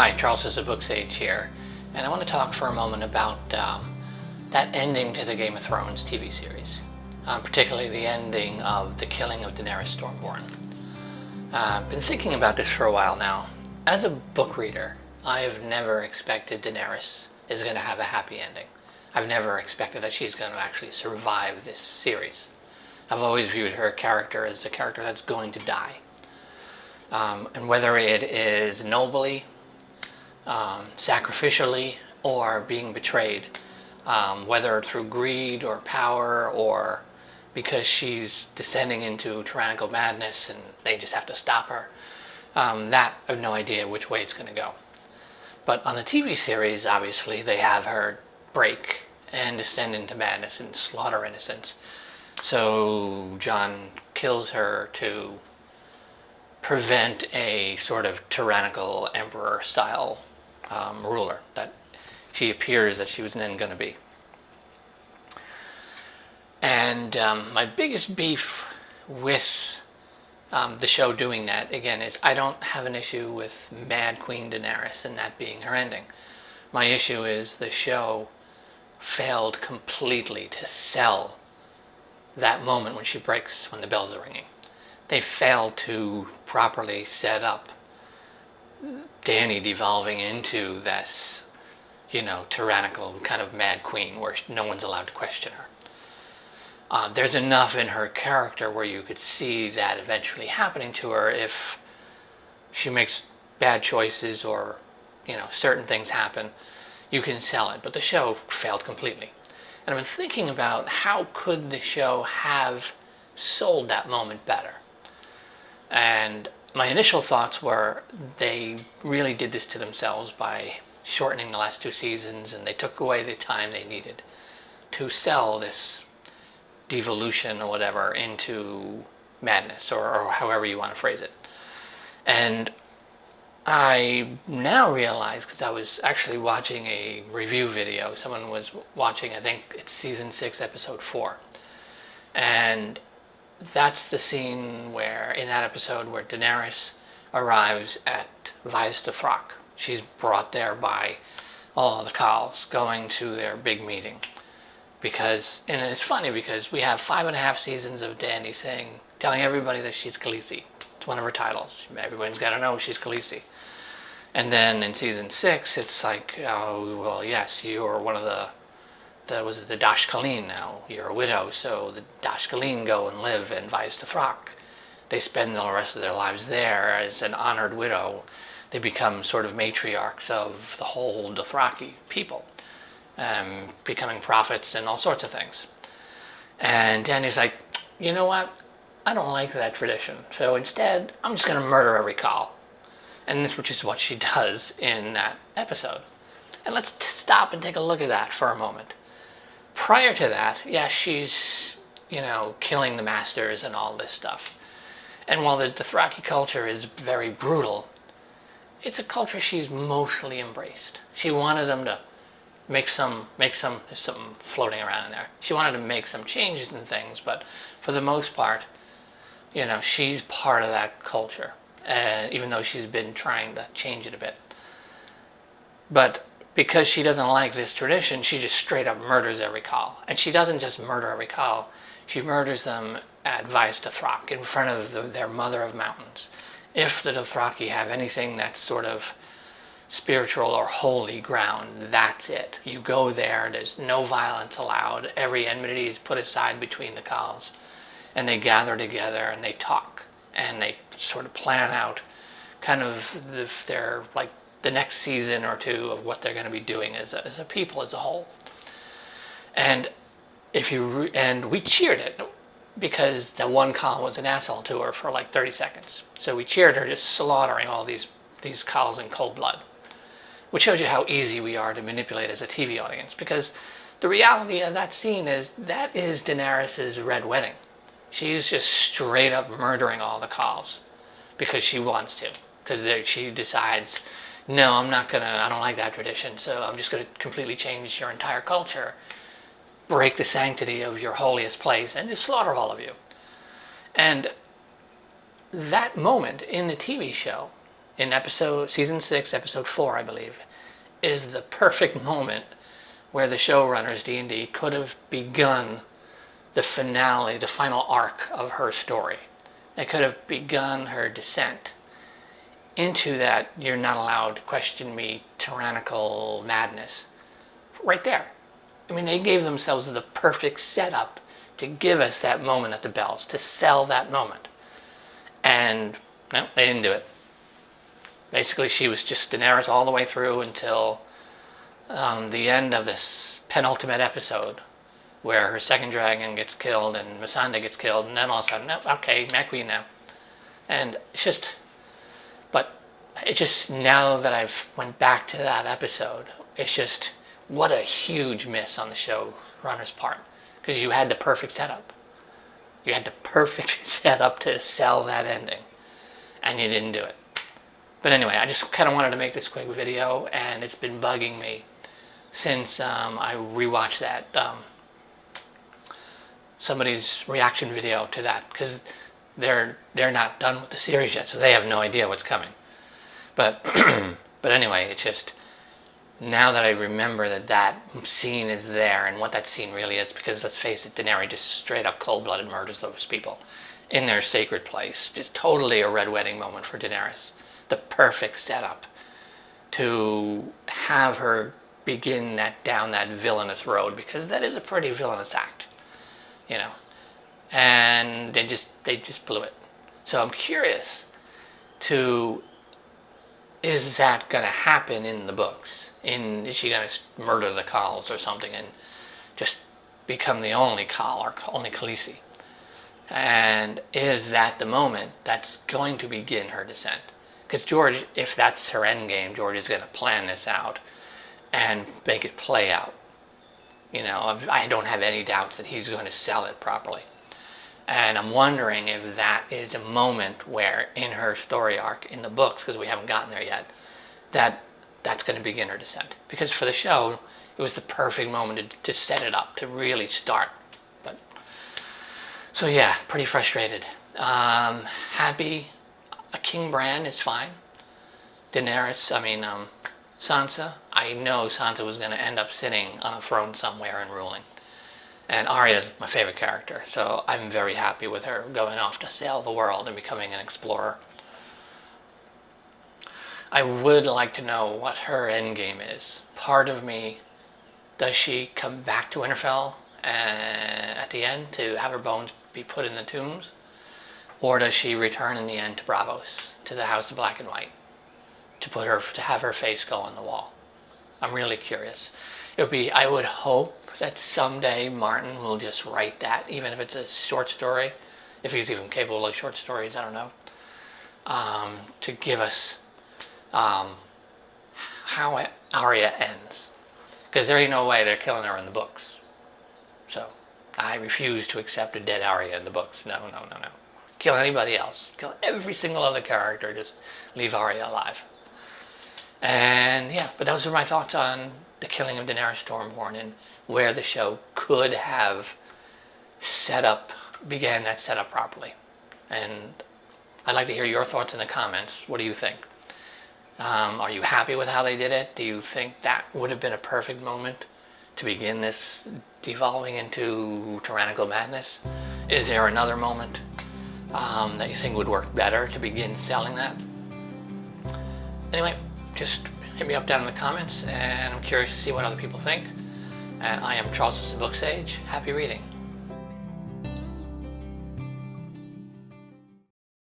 Hi, Charles is a Book Sage here, and I want to talk for a moment about that ending to the Game of Thrones TV series, particularly the ending of the killing of Daenerys Stormborn. I've been thinking about this for a while now. As a book reader, I've never expected Daenerys is going to have a happy ending. I've never expected that she's going to actually survive this series. I've always viewed her character as a character that's going to die. And whether it is nobly, sacrificially, or being betrayed, whether through greed or power or because she's descending into tyrannical madness and they just have to stop her, that I have no idea which way it's going to go. But on the TV series, obviously, they have her break and descend into madness and slaughter innocents. So Jon kills her to prevent a sort of tyrannical emperor style ruler that she appears that she was then going to be. And my biggest beef with the show doing that, again, is I don't have an issue with Mad Queen Daenerys and that being her ending. My issue is the show failed completely to sell that moment when she breaks, when the bells are ringing. They failed to properly set up Dany devolving into this, tyrannical kind of mad queen where no one's allowed to question her. There's enough in her character where you could see that eventually happening to her if she makes bad choices or, certain things happen. You can sell it, but the show failed completely. And I've been thinking about how could the show have sold that moment better. And my initial thoughts were they really did this to themselves by shortening the last two seasons, and they took away the time they needed to sell this devolution or whatever into madness, or however you want to phrase it. And I now realize, because I was actually watching a review video, someone was watching, I think it's season 6, episode 4. And that's the scene where, in that episode, where Daenerys arrives at Vaes Dothrak. She's brought there by all the Khals going to their big meeting. And it's funny because we have 5.5 seasons of Dany telling everybody that she's Khaleesi. It's one of her titles. Everyone's got to know she's Khaleesi. And then in season 6, it's like, oh, well, yes, you're one of the Dashkaleen now. You're a widow, so the Dashkaleen go and live in Vaes Dothrak. They spend the rest of their lives there as an honored widow. They become sort of matriarchs of the whole Dothraki people, becoming prophets and all sorts of things. And Dany's like, you know what? I don't like that tradition. So instead, I'm just going to murder every Khal. And which is what she does in that episode. And let's stop and take a look at that for a moment. Prior to that, she's, killing the masters and all this stuff. And while the Dothraki culture is very brutal, it's a culture she's mostly embraced. She wanted them to there's something floating around in there. She wanted to make some changes and things, but for the most part, she's part of that culture, even though she's been trying to change it a bit. But because she doesn't like this tradition, she just straight up murders every Khal. And she doesn't just murder every Khal, she murders them at Vaes Dothrak, in front of their mother of mountains. If the Dothraki have anything that's sort of spiritual or holy ground, that's it. You go there, there's no violence allowed, every enmity is put aside between the Khals, and they gather together and they talk, and they sort of plan out kind of their, like, the next season or two of what they're going to be doing as a people as a whole. And we cheered it because the one Khal was an asshole to her for like 30 seconds. So we cheered her just slaughtering all these Khals in cold blood, which shows you how easy we are to manipulate as a TV audience, because the reality of that scene is that is Daenerys' Red Wedding. She's just straight up murdering all the Khals because she wants to, because she decides, no, I don't like that tradition, so I'm just going to completely change your entire culture, break the sanctity of your holiest place, and just slaughter all of you. And that moment in the TV show in season 6, episode 4, I believe, is the perfect moment where the showrunners, D&D, could have begun the finale, the final arc of her story. They could have begun her descent into that "you're not allowed to question me" tyrannical madness right there. I mean, they gave themselves the perfect setup to give us that moment at the bells, to sell that moment. And no, they didn't do it. Basically, she was just Daenerys all the way through until the end of this penultimate episode, where her second dragon gets killed and Missandei gets killed, and then all of a sudden, no, okay, Mad Queen now. And it's just, but it just, now that I've went back to that episode, it's just, what a huge miss on the showrunner's part, because you had the perfect setup. You had the perfect setup to sell that ending, and you didn't do it. But anyway, I just kind of wanted to make this quick video, and it's been bugging me since I rewatched that somebody's reaction video to that, because they're not done with the series yet, so they have no idea what's coming. But but anyway, it's just, now that I remember that scene is there and what that scene really is, because let's face it, Daenerys just straight up cold-blooded murders those people in their sacred place. Just totally a red wedding moment for Daenerys. The perfect setup to have her begin down that villainous road, because that is a pretty villainous act, you know. And they just blew it. So I'm curious is that going to happen in the books? Is she going to murder the Khals or something and just become the only Khal or only Khaleesi? And is that the moment that's going to begin her descent? Because George, if that's her end game, George is going to plan this out and make it play out. You know, I don't have any doubts that he's going to sell it properly. And I'm wondering if that is a moment where, in her story arc, in the books, because we haven't gotten there yet, that's going to begin her descent. Because for the show, it was the perfect moment to set it up, to really start. But so yeah, pretty frustrated. Happy. King Bran is fine. Daenerys, Sansa, I know Sansa was going to end up sitting on a throne somewhere and ruling. And Arya is my favorite character, so I'm very happy with her going off to sail the world and becoming an explorer. I would like to know what her endgame is. Part of me, does she come back to Winterfell at the end to have her bones be put in the tombs? Or does she return in the end to Braavos, to the House of Black and White, to have her face go on the wall? I'm really curious. I would hope that someday Martin will just write that, even if it's a short story, if he's even capable of short stories, I don't know, to give us how Arya ends. Because there ain't no way they're killing her in the books. So I refuse to accept a dead Arya in the books. No. Kill anybody else. Kill every single other character. Just leave Arya alive. And yeah, but those are my thoughts on the killing of Daenerys Stormborn and where the show could have began that setup properly. And I'd like to hear your thoughts in the comments. What do you think? Are you happy with how they did it? Do you think that would have been a perfect moment to begin this devolving into tyrannical madness? Is there another moment that you think would work better to begin selling that? Anyway, just hit me up down in the comments, and I'm curious to see what other people think. And I am Charles the Book Sage. Happy reading.